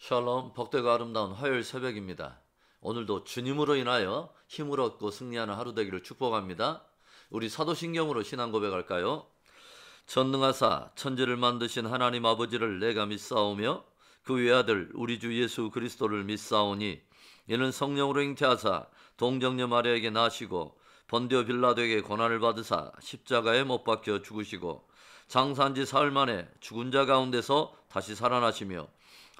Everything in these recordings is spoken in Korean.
샬롬, 복되고 아름다운 화요일 새벽입니다. 오늘도 주님으로 인하여 힘을 얻고 승리하는 하루 되기를 축복합니다. 우리 사도신경으로 신앙 고백할까요? 전능하사 천지를 만드신 하나님 아버지를 내가 믿사오며 그 외아들 우리 주 예수 그리스도를 믿사오니 이는 성령으로 잉태하사 동정녀 마리아에게 나시고 본디오 빌라도에게 고난을 받으사 십자가에 못 박혀 죽으시고 장사한 지 사흘 만에 죽은 자 가운데서 다시 살아나시며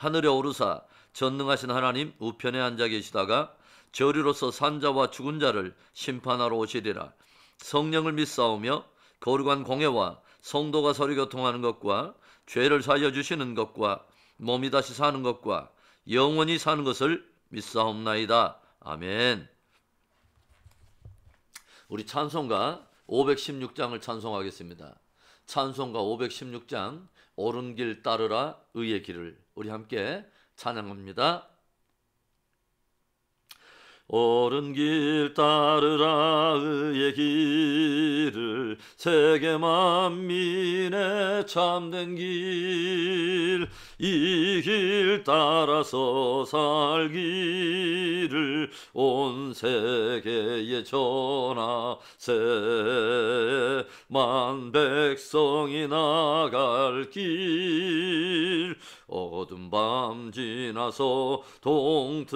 하늘에 오르사 전능하신 하나님 우편에 앉아 계시다가 저리로서 산자와 죽은 자를 심판하러 오시리라. 성령을 믿사오며 거룩한 공예와 성도가 서로 교통하는 것과 죄를 사하여 주시는 것과 몸이 다시 사는 것과 영원히 사는 것을 믿사옵나이다. 아멘. 우리 찬송가 516장을 찬송하겠습니다. 찬송가 516장 옳은 길 따르라 의의 길을 우리 함께 찬양합니다. 옳은 길 따르라 의의 길을 세계 만민의 참된 길 이 길 따라서 살기를 온 세계에 전하세 만 백성이 나갈 길 어둠 밤 지나서 동튼다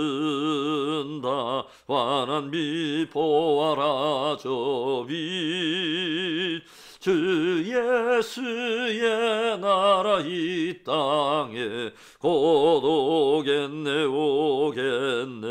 환한 빛 보아라 저 빛 주 예수의 나라 이 땅에 곧 오겠네 오겠네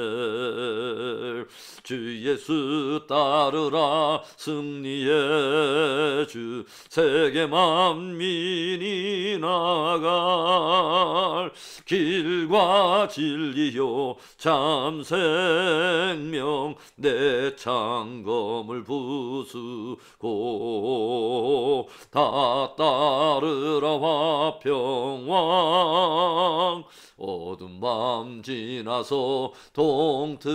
주 예수 따르라 승리의 주 세계 만민이 나갈 길과 진리요 참 생명 내 창검을 부수고 다 따르라 화평왕 어둠 밤 지나서 동튼다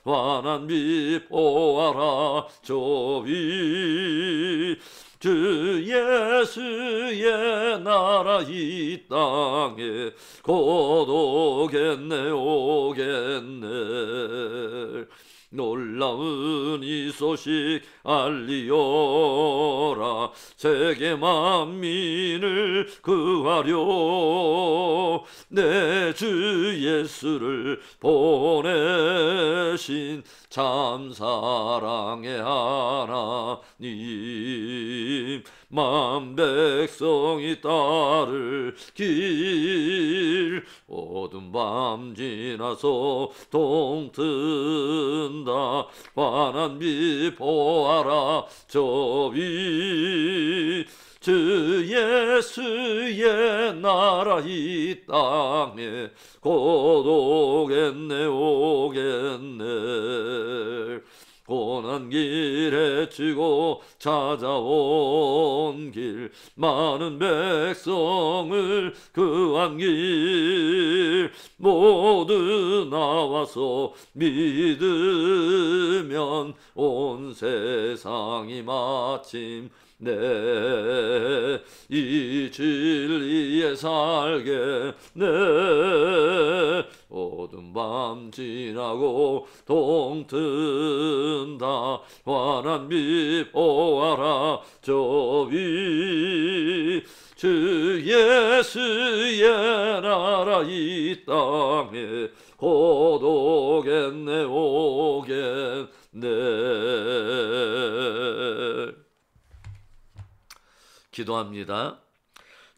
환한 빛 보아라 저 빛 주 예수의 나라 이 땅에 곧 오겠네 오겠네 놀라운 이 소식 알리어라 세계 만민을 구하려 내 주 예수를 보내신 참 사랑의 하나님 만 백성이 따를 길 어둠 밤 지나서 동튼다 환한 빛 보아라 저 빛 주 예수의 나라 이 땅에 곧 오겠네 오겠네 고난 길에 치고 찾아온 길 많은 백성을 구한 길 모두 나와서 믿으면 온 세상이 마침 이 진리에 살겠네 어둠 밤 지나고 동튼다 환한 빛 보아라 저 빛 주 예수의 나라 이 땅에 곧 오겠네 오겠네 기도합니다.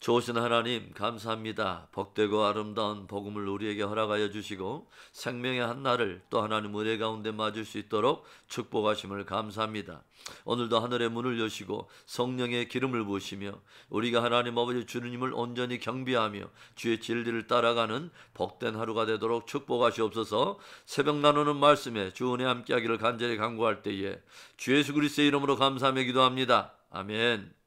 좋으신 하나님 감사합니다. 복되고 아름다운 복음을 우리에게 허락하여 주시고 생명의 한날을 또 하나님 은혜 가운데 맞을 수 있도록 축복하심을 감사합니다. 오늘도 하늘의 문을 여시고 성령의 기름을 부으시며 우리가 하나님 아버지 주님을 온전히 경배하며 주의 진리를 따라가는 복된 하루가 되도록 축복하시옵소서. 새벽 나누는 말씀에 주 은혜 함께하기를 간절히 간구할 때에 주 예수 그리스도의 이름으로 감사하며 기도합니다. 아멘.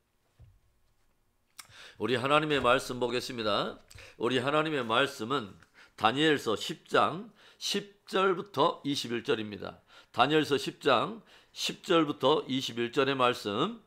우리 하나님의 말씀 보겠습니다. 우리 하나님의 말씀은 다니엘서 10장 10절부터 21절입니다. 다니엘서 10장 10절부터 21절의 말씀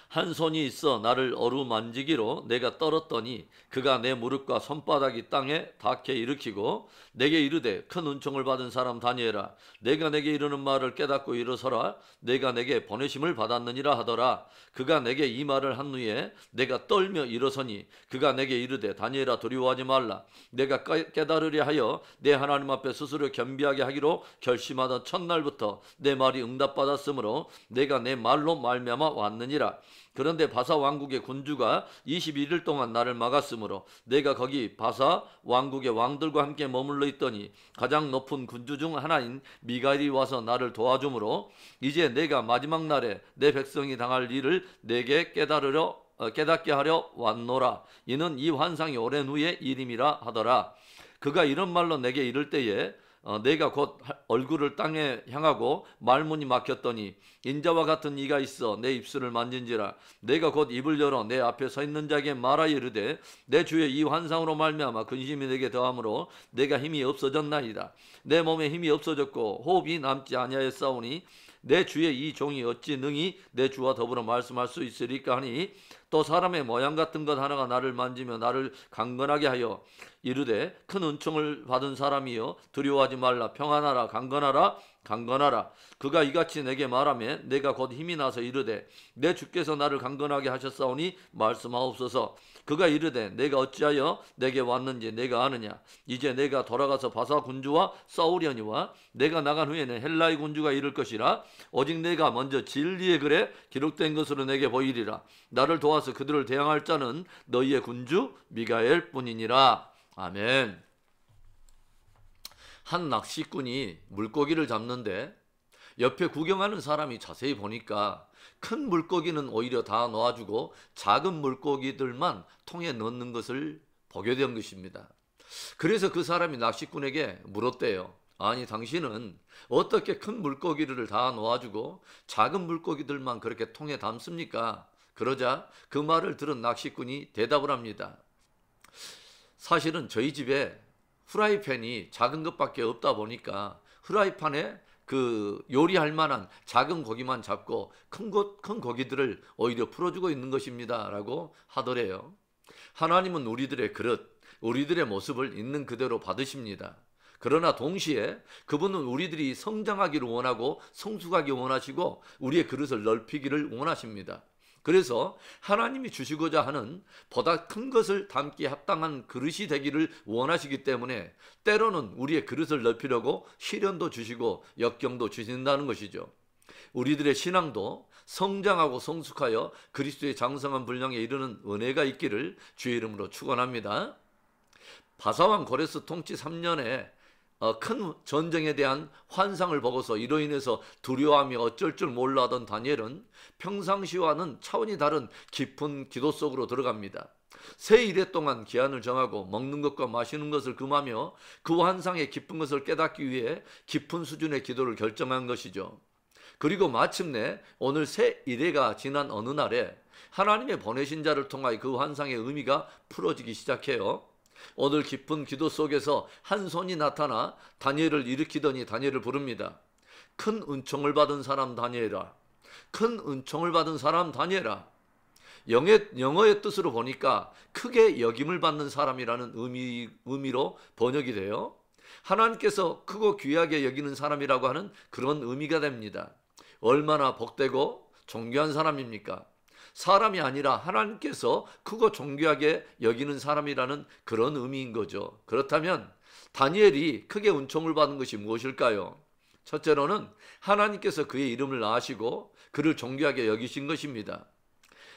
한 손이 있어 나를 어루만지기로 내가 떨었더니 그가 내 무릎과 손바닥이 땅에 닿게 일으키고 내게 이르되 큰 은총을 받은 사람 다니엘아 내가 내게 이르는 말을 깨닫고 일어서라 내가 내게 보내심을 받았느니라 하더라. 그가 내게 이 말을 한 후에 내가 떨며 일어서니 그가 내게 이르되 다니엘아 두려워하지 말라. 내가 깨달으려 하여 내 하나님 앞에 스스로 겸비하게 하기로 결심하던 첫날부터 내 말이 응답받았으므로 내가 내 말로 말미암아 왔느니라. 그런데 바사 왕국의 군주가 21일 동안 나를 막았으므로 내가 거기 바사 왕국의 왕들과 함께 머물러 있더니 가장 높은 군주 중 하나인 미가엘이 와서 나를 도와주므로 이제 내가 마지막 날에 내 백성이 당할 일을 내게 깨닫게 하려 왔노라. 이는 이 환상이 오랜 후의 일임이라 하더라. 그가 이런 말로 내게 이를 때에 내가 곧 얼굴을 땅에 향하고 말문이 막혔더니 인자와 같은 이가 있어 내 입술을 만진지라. 내가 곧 입을 열어 내 앞에 서 있는 자에게 말하여 이르되 내 주의 이 환상으로 말미암아 근심이 내게 더함으로 내가 힘이 없어졌나이다. 내 몸에 힘이 없어졌고 호흡이 남지 아니하였사오니 내 주의 이 종이 어찌 능히 내 주와 더불어 말씀할 수 있으리까 하니 또 사람의 모양 같은 것 하나가 나를 만지며 나를 강건하게 하여 이르되 큰 은총을 받은 사람이여 두려워하지 말라. 평안하라. 강건하라. 강건하라. 그가 이같이 내게 말하며 내가 곧 힘이 나서 이르되 내 주께서 나를 강건하게 하셨사오니 말씀하옵소서. 그가 이르되 내가 어찌하여 내게 왔는지 내가 아느냐. 이제 내가 돌아가서 바사 군주와 싸우려니와 내가 나간 후에는 헬라의 군주가 이를 것이라. 오직 내가 먼저 진리의 글에 기록된 것으로 내게 보이리라. 나를 도와서 그들을 대항할 자는 너희의 군주 미가엘 뿐이니라. 아멘. 한 낚시꾼이 물고기를 잡는데 옆에 구경하는 사람이 자세히 보니까 큰 물고기는 오히려 다 놓아주고 작은 물고기들만 통에 넣는 것을 보게 된 것입니다. 그래서 그 사람이 낚시꾼에게 물었대요. 아니 당신은 어떻게 큰 물고기를 다 놓아주고 작은 물고기들만 그렇게 통에 담습니까? 그러자 그 말을 들은 낚시꾼이 대답을 합니다. 사실은 저희 집에 후라이팬이 작은 것밖에 없다 보니까 후라이팬에 그 요리할 만한 작은 고기만 잡고 큰 고기들을 오히려 풀어주고 있는 것입니다 라고 하더래요. 하나님은 우리들의 그릇, 우리들의 모습을 있는 그대로 받으십니다. 그러나 동시에 그분은 우리들이 성장하기를 원하고 성숙하기 원하시고 우리의 그릇을 넓히기를 원하십니다. 그래서 하나님이 주시고자 하는 보다 큰 것을 담기에 합당한 그릇이 되기를 원하시기 때문에 때로는 우리의 그릇을 넓히려고 시련도 주시고 역경도 주신다는 것이죠. 우리들의 신앙도 성장하고 성숙하여 그리스도의 장성한 분량에 이르는 은혜가 있기를 주의 이름으로 축원합니다. 바사왕 고레스 통치 3년에 큰 전쟁에 대한 환상을 보고서 이로 인해서 두려워하며 어쩔 줄 몰라 하던 다니엘은 평상시와는 차원이 다른 깊은 기도 속으로 들어갑니다. 새 일해 동안 기한을 정하고 먹는 것과 마시는 것을 금하며 그 환상의 깊은 것을 깨닫기 위해 깊은 수준의 기도를 결정한 것이죠. 그리고 마침내 오늘 새 일해가 지난 어느 날에 하나님의 보내신 자를 통하여 그 환상의 의미가 풀어지기 시작해요. 오늘 깊은 기도 속에서 한 손이 나타나 다니엘을 일으키더니 다니엘을 부릅니다. 큰 은총을 받은 사람 다니엘아. 큰 은총을 받은 사람 다니엘아. 영어의 뜻으로 보니까 크게 여김을 받는 사람이라는 의미로 번역이 돼요. 하나님께서 크고 귀하게 여기는 사람이라고 하는 그런 의미가 됩니다. 얼마나 복되고 존귀한 사람입니까? 사람이 아니라 하나님께서 크고 존귀하게 여기는 사람이라는 그런 의미인 거죠. 그렇다면 다니엘이 크게 은총을 받은 것이 무엇일까요? 첫째로는 하나님께서 그의 이름을 아시고 그를 존귀하게 여기신 것입니다.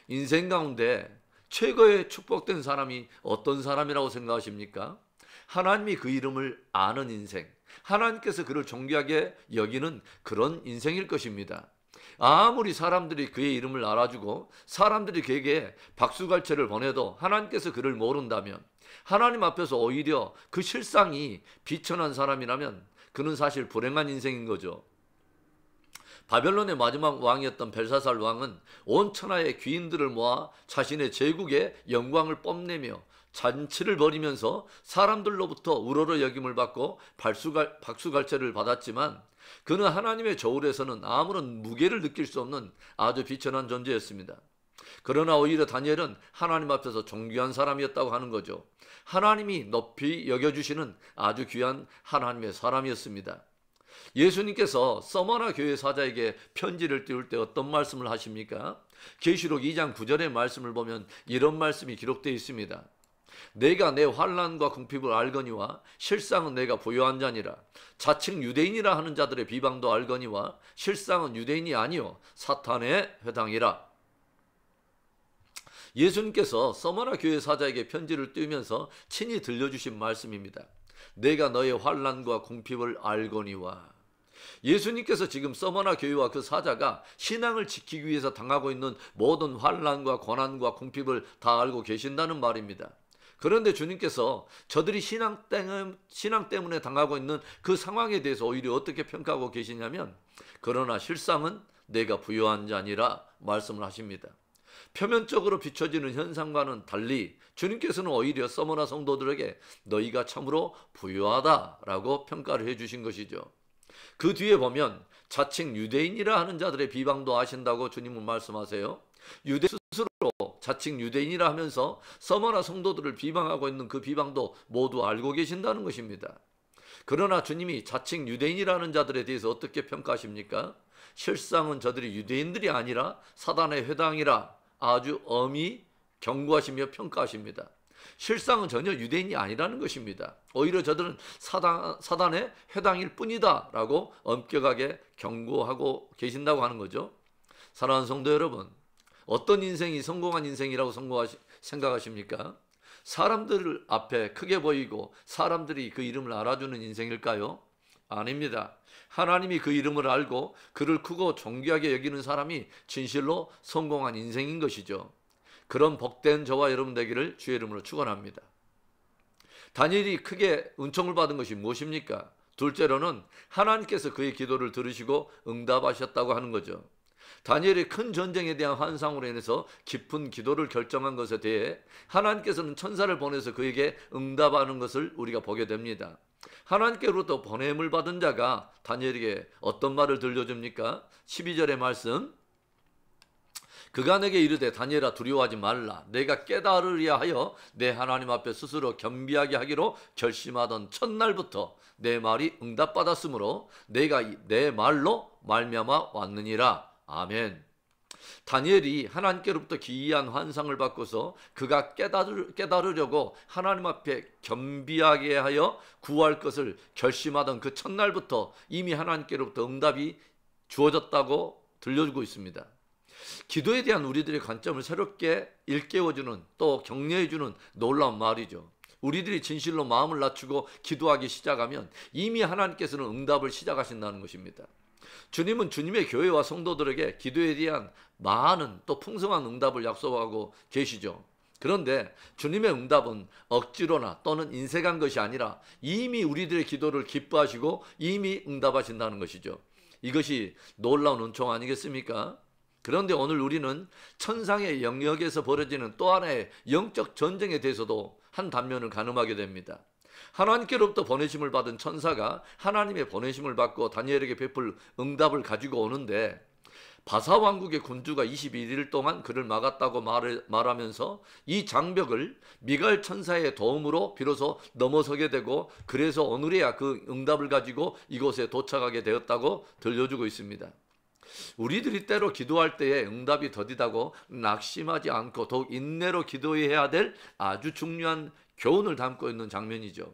인생 가운데 최고의 축복된 사람이 어떤 사람이라고 생각하십니까? 하나님이 그 이름을 아는 인생, 하나님께서 그를 존귀하게 여기는 그런 인생일 것입니다. 아무리 사람들이 그의 이름을 알아주고 사람들이 그에게 박수갈채를 보내도 하나님께서 그를 모른다면, 하나님 앞에서 오히려 그 실상이 비천한 사람이라면 그는 사실 불행한 인생인 거죠. 바벨론의 마지막 왕이었던 벨사살 왕은 온 천하의 귀인들을 모아 자신의 제국의 영광을 뽐내며 잔치를 벌이면서 사람들로부터 우러러 여김을 받고 박수갈채를 받았지만 그는 하나님의 저울에서는 아무런 무게를 느낄 수 없는 아주 비천한 존재였습니다. 그러나 오히려 다니엘은 하나님 앞에서 존귀한 사람이었다고 하는 거죠. 하나님이 높이 여겨주시는 아주 귀한 하나님의 사람이었습니다. 예수님께서 서머나 교회 사자에게 편지를 띄울 때 어떤 말씀을 하십니까? 계시록 2장 9절의 말씀을 보면 이런 말씀이 기록되어 있습니다. 내가 내 환난과 궁핍을 알거니와 실상은 내가 부요한 자니라. 자칭 유대인이라 하는 자들의 비방도 알거니와 실상은 유대인이 아니요 사탄의 회당이라. 예수님께서 서머나 교회 사자에게 편지를 띄우면서 친히 들려주신 말씀입니다. 내가 너의 환난과 궁핍을 알거니와. 예수님께서 지금 서머나 교회와 그 사자가 신앙을 지키기 위해서 당하고 있는 모든 환난과 고난과 궁핍을 다 알고 계신다는 말입니다. 그런데 주님께서 저들이 신앙 때문에 당하고 있는 그 상황에 대해서 오히려 어떻게 평가하고 계시냐면, 그러나 실상은 내가 부요한 자니라 말씀을 하십니다. 표면적으로 비춰지는 현상과는 달리 주님께서는 오히려 서머나 성도들에게 너희가 참으로 부요하다라고 평가를 해주신 것이죠. 그 뒤에 보면 자칭 유대인이라 하는 자들의 비방도 하신다고 주님은 말씀하세요. 유대 스스로 자칭 유대인이라 하면서 서머나 성도들을 비방하고 있는 그 비방도 모두 알고 계신다는 것입니다. 그러나 주님이 자칭 유대인이라는 자들에 대해서 어떻게 평가하십니까? 실상은 저들이 유대인들이 아니라 사단의 회당이라 아주 엄히 경고하시며 평가하십니다. 실상은 전혀 유대인이 아니라는 것입니다. 오히려 저들은 사단의 회당일 뿐이다 라고 엄격하게 경고하고 계신다고 하는 거죠. 사랑하는 성도 여러분, 어떤 인생이 성공한 인생이라고 생각하십니까? 사람들 앞에 크게 보이고 사람들이 그 이름을 알아주는 인생일까요? 아닙니다. 하나님이 그 이름을 알고 그를 크고 존귀하게 여기는 사람이 진실로 성공한 인생인 것이죠. 그런 복된 저와 여러분 되기를 주의 이름으로 축원합니다. 다니엘이 크게 은총을 받은 것이 무엇입니까? 둘째로는 하나님께서 그의 기도를 들으시고 응답하셨다고 하는 거죠. 다니엘이 큰 전쟁에 대한 환상으로 인해서 깊은 기도를 결정한 것에 대해 하나님께서는 천사를 보내서 그에게 응답하는 것을 우리가 보게 됩니다. 하나님께로부터 보냄을 받은 자가 다니엘에게 어떤 말을 들려줍니까? 12절의 말씀, 그가 내게 이르되 다니엘아 두려워하지 말라. 내가 깨달으려 하여 내 하나님 앞에 스스로 겸비하게 하기로 결심하던 첫날부터 내 말이 응답받았으므로 내가 내 말로 말미암아 왔느니라. 아멘. 다니엘이 하나님께로부터 기이한 환상을 받고서 그가 깨달으려고 하나님 앞에 겸비하게 하여 구할 것을 결심하던 그 첫날부터 이미 하나님께로부터 응답이 주어졌다고 들려주고 있습니다. 기도에 대한 우리들의 관점을 새롭게 일깨워주는, 또 격려해주는 놀라운 말이죠. 우리들이 진실로 마음을 낮추고 기도하기 시작하면 이미 하나님께서는 응답을 시작하신다는 것입니다. 주님은 주님의 교회와 성도들에게 기도에 대한 많은 또 풍성한 응답을 약속하고 계시죠. 그런데 주님의 응답은 억지로나 또는 인색한 것이 아니라 이미 우리들의 기도를 기뻐하시고 이미 응답하신다는 것이죠. 이것이 놀라운 은총 아니겠습니까? 그런데 오늘 우리는 천상의 영역에서 벌어지는 또 하나의 영적 전쟁에 대해서도 한 단면을 가늠하게 됩니다. 하나님께로부터 보내심을 받은 천사가 하나님의 보내심을 받고 다니엘에게 베풀 응답을 가지고 오는데, 바사왕국의 군주가 21일 동안 그를 막았다고 말하면서 이 장벽을 미가엘 천사의 도움으로 비로소 넘어서게 되고, 그래서 오늘에야 그 응답을 가지고 이곳에 도착하게 되었다고 들려주고 있습니다. 우리들이 때로 기도할 때에 응답이 더디다고 낙심하지 않고 더욱 인내로 기도해야 될 아주 중요한 교훈을 담고 있는 장면이죠.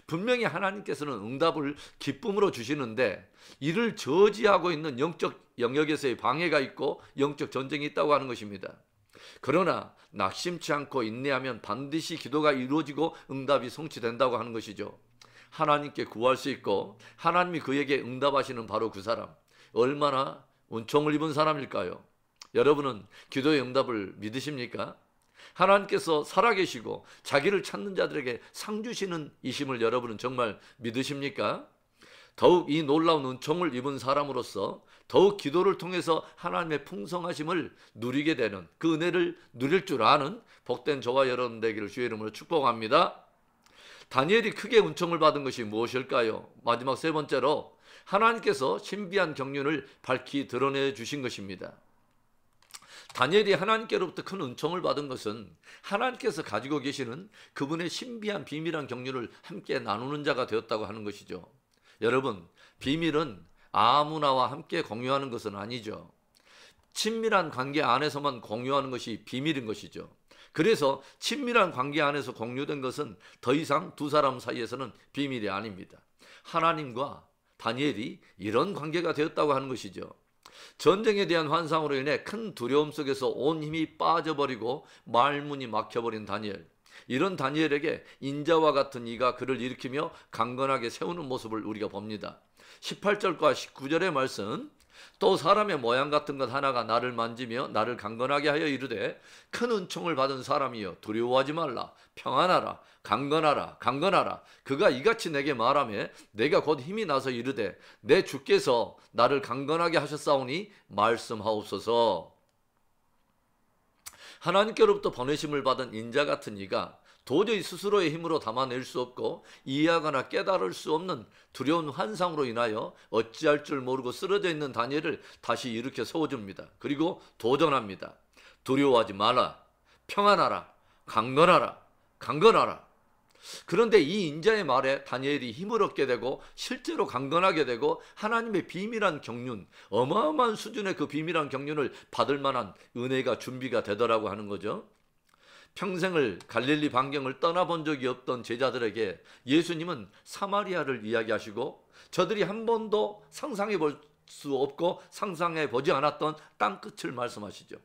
분명히 하나님께서는 응답을 기쁨으로 주시는데 이를 저지하고 있는 영적 영역에서의 방해가 있고 영적 전쟁이 있다고 하는 것입니다. 그러나 낙심치 않고 인내하면 반드시 기도가 이루어지고 응답이 성취된다고 하는 것이죠. 하나님께 구할 수 있고 하나님이 그에게 응답하시는 바로 그 사람, 얼마나 은총을 입은 사람일까요? 여러분은 기도의 응답을 믿으십니까? 하나님께서 살아계시고 자기를 찾는 자들에게 상 주시는 이심을 여러분은 정말 믿으십니까? 더욱 이 놀라운 은총을 입은 사람으로서 더욱 기도를 통해서 하나님의 풍성하심을 누리게 되는, 그 은혜를 누릴 줄 아는 복된 저와 여러분 되기를 주의 이름으로 축복합니다. 다니엘이 크게 은총을 받은 것이 무엇일까요? 마지막 세 번째로 하나님께서 신비한 경륜을 밝히 드러내 주신 것입니다. 다니엘이 하나님께로부터 큰 은총을 받은 것은 하나님께서 가지고 계시는 그분의 신비한 비밀한 경륜을 함께 나누는 자가 되었다고 하는 것이죠. 여러분, 비밀은 아무나와 함께 공유하는 것은 아니죠. 친밀한 관계 안에서만 공유하는 것이 비밀인 것이죠. 그래서 친밀한 관계 안에서 공유된 것은 더 이상 두 사람 사이에서는 비밀이 아닙니다. 하나님과 다니엘이 이런 관계가 되었다고 하는 것이죠. 전쟁에 대한 환상으로 인해 큰 두려움 속에서 온 힘이 빠져버리고 말문이 막혀버린 다니엘. 이런 다니엘에게 인자와 같은 이가 그를 일으키며 강건하게 세우는 모습을 우리가 봅니다. 18절과 19절의 말씀, 또 사람의 모양 같은 것 하나가 나를 만지며 나를 강건하게 하여 이르되 큰 은총을 받은 사람이여 두려워하지 말라, 평안하라, 강건하라, 강건하라. 그가 이같이 내게 말하며 내가 곧 힘이 나서 이르되 내 주께서 나를 강건하게 하셨사오니 말씀하옵소서. 하나님께로부터 보내심을 받은 인자 같은 이가 도저히 스스로의 힘으로 담아낼 수 없고 이해하거나 깨달을 수 없는 두려운 환상으로 인하여 어찌할 줄 모르고 쓰러져 있는 다니엘을 다시 일으켜 세워줍니다. 그리고 도전합니다. 두려워하지 마라, 평안하라, 강건하라, 강건하라. 그런데 이 인자의 말에 다니엘이 힘을 얻게 되고 실제로 강건하게 되고 하나님의 비밀한 경륜, 어마어마한 수준의 그 비밀한 경륜을 받을 만한 은혜가 준비가 되더라고 하는 거죠. 평생을 갈릴리 반경을 떠나본 적이 없던 제자들에게 예수님은 사마리아를 이야기하시고 저들이 한 번도 상상해 볼 수 없고 상상해 보지 않았던 땅끝을 말씀하시죠.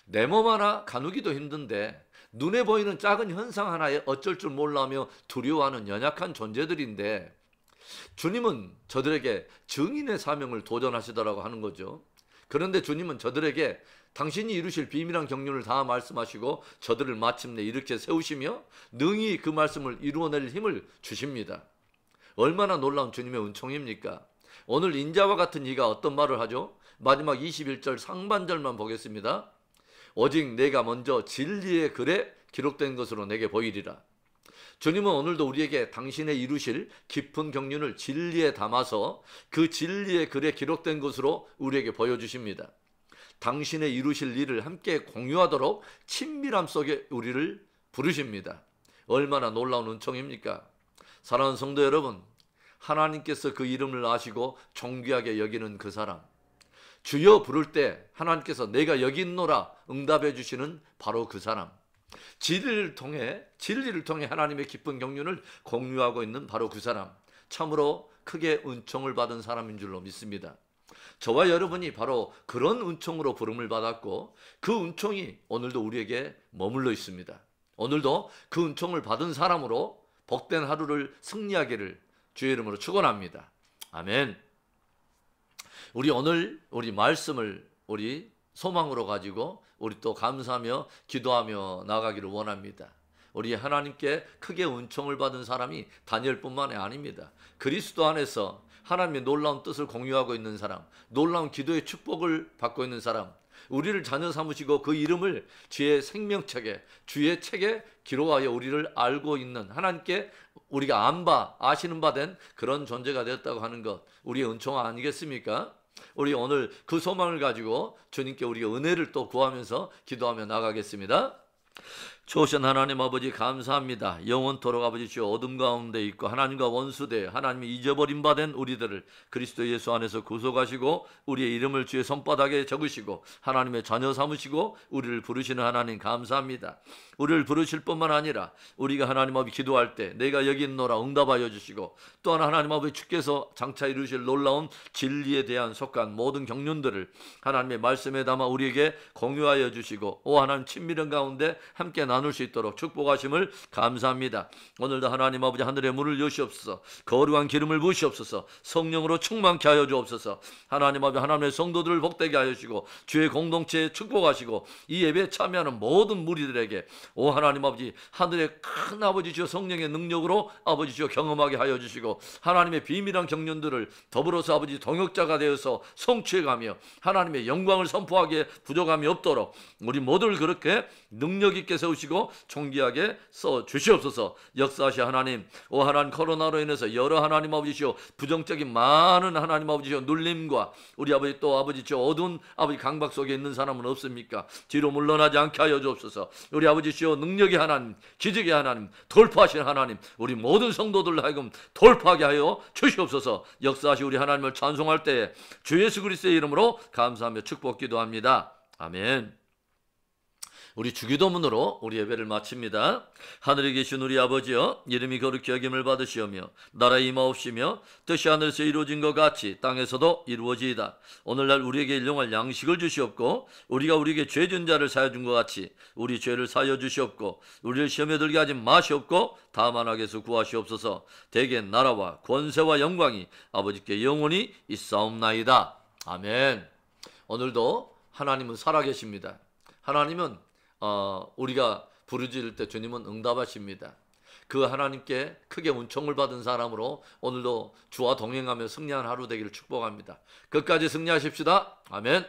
내 몸 하나 가누기도 힘든데 눈에 보이는 작은 현상 하나에 어쩔 줄 몰라하며 두려워하는 연약한 존재들인데 주님은 저들에게 증인의 사명을 도전하시더라고 하는 거죠. 그런데 주님은 저들에게 당신이 이루실 비밀한 경륜을 다 말씀하시고 저들을 마침내 이렇게 세우시며 능히 그 말씀을 이루어낼 힘을 주십니다. 얼마나 놀라운 주님의 은총입니까? 오늘 인자와 같은 이가 어떤 말을 하죠? 마지막 21절 상반절만 보겠습니다. 오직 내가 먼저 진리의 글에 기록된 것으로 내게 보이리라. 주님은 오늘도 우리에게 당신의 이루실 깊은 경륜을 진리에 담아서 그 진리의 글에 기록된 것으로 우리에게 보여주십니다. 당신의 이루실 일을 함께 공유하도록 친밀함 속에 우리를 부르십니다. 얼마나 놀라운 은총입니까? 사랑하는 성도 여러분, 하나님께서 그 이름을 아시고 존귀하게 여기는 그 사람, 주여 부를 때 하나님께서 내가 여기 있노라 응답해 주시는 바로 그 사람, 진리를 통해 하나님의 기쁜 경륜을 공유하고 있는 바로 그 사람, 참으로 크게 은총을 받은 사람인 줄로 믿습니다. 저와 여러분이 바로 그런 은총으로 부름을 받았고 그 은총이 오늘도 우리에게 머물러 있습니다. 오늘도 그 은총을 받은 사람으로 복된 하루를 승리하기를 주의 이름으로 축원합니다. 아멘. 우리 오늘 우리 말씀을 우리 소망으로 가지고 우리 또 감사하며 기도하며 나가기를 원합니다. 우리 하나님께 크게 은총을 받은 사람이 다니엘뿐만이 아닙니다. 그리스도 안에서 하나님의 놀라운 뜻을 공유하고 있는 사람, 놀라운 기도의 축복을 받고 있는 사람, 우리를 자녀 삼으시고 그 이름을 주의 생명책에, 주의 책에 기록하여 우리를 알고 있는 하나님께 우리가 아시는 바 된 그런 존재가 되었다고 하는 것, 우리의 은총 아니겠습니까? 우리 오늘 그 소망을 가지고 주님께 우리가 은혜를 또 구하면서 기도하며 나가겠습니다. 좋으신 하나님 아버지 감사합니다. 영원토록 아버지 주여 어둠 가운데 있고 하나님과 원수되어 하나님이 잊어버린 바 된 우리들을 그리스도 예수 안에서 구속하시고 우리의 이름을 주의 손바닥에 적으시고 하나님의 자녀 삼으시고 우리를 부르시는 하나님 감사합니다. 우리를 부르실 뿐만 아니라 우리가 하나님 아버지 기도할 때 내가 여기 있노라 응답하여 주시고 또한 하나님 아버지 주께서 장차 이루실 놀라운 진리에 대한 속한 모든 경륜들을 하나님의 말씀에 담아 우리에게 공유하여 주시고 오 하나님 친밀한 가운데 함께 나눌 수 있도록 축복하심을 감사합니다. 오늘도 하나님 아버지 하늘의 문을 여시옵소서, 거룩한 기름을 부으시옵소서, 성령으로 충만케 하여 주옵소서. 하나님 아버지 하나님의 성도들을 복되게 하여 주시고 주의 공동체에 축복하시고 이 예배에 참여하는 모든 무리들에게 오 하나님 아버지 하늘의 큰 아버지 주여 성령의 능력으로 아버지 주여 경험하게 하여 주시고 하나님의 비밀한 경륜들을 더불어서 아버지 동역자가 되어서 성취해가며 하나님의 영광을 선포하기에 부족함이 없도록 우리 모두를 그렇게 능력 있게 세우시고 세우시고 존귀하게 써 주시옵소서. 역사하시 하나님, 오 하나님, 코로나로 인해서 여러 하나님 아버지시오 부정적인 많은 하나님 아버지시오 눌림과 우리 아버지 또 아버지 저 어두운 아버지 강박 속에 있는 사람은 없습니까? 뒤로 물러나지 않게 하여 주옵소서. 우리 아버지시오 능력의 하나님, 기적의 하나님, 돌파하신 하나님, 우리 모든 성도들 하여금 돌파하게 하여 주시옵소서. 역사하시 우리 하나님을 찬송할 때에 주 예수 그리스도의 이름으로 감사하며 축복 기도합니다. 아멘. 우리 주기도문으로 우리 예배를 마칩니다. 하늘에 계신 우리 아버지여, 이름이 거룩히 여김을 받으시오며 나라의 임하옵시며 뜻이 하늘에서 이루어진 것 같이 땅에서도 이루어지이다. 오늘날 우리에게 일용할 양식을 주시옵고 우리가 우리에게 죄진 자를 사여 준 것 같이 우리 죄를 사여 주시옵고 우리를 시험에 들게 하지 마시옵고 다만 악에서 구하시옵소서. 대개 나라와 권세와 영광이 아버지께 영원히 있사옵나이다. 아멘. 오늘도 하나님은 살아계십니다. 하나님은 우리가 부르짖을 때 주님은 응답하십니다. 그 하나님께 크게 은총을 받은 사람으로 오늘도 주와 동행하며 승리한 하루 되기를 축복합니다. 끝까지 승리하십시다. 아멘.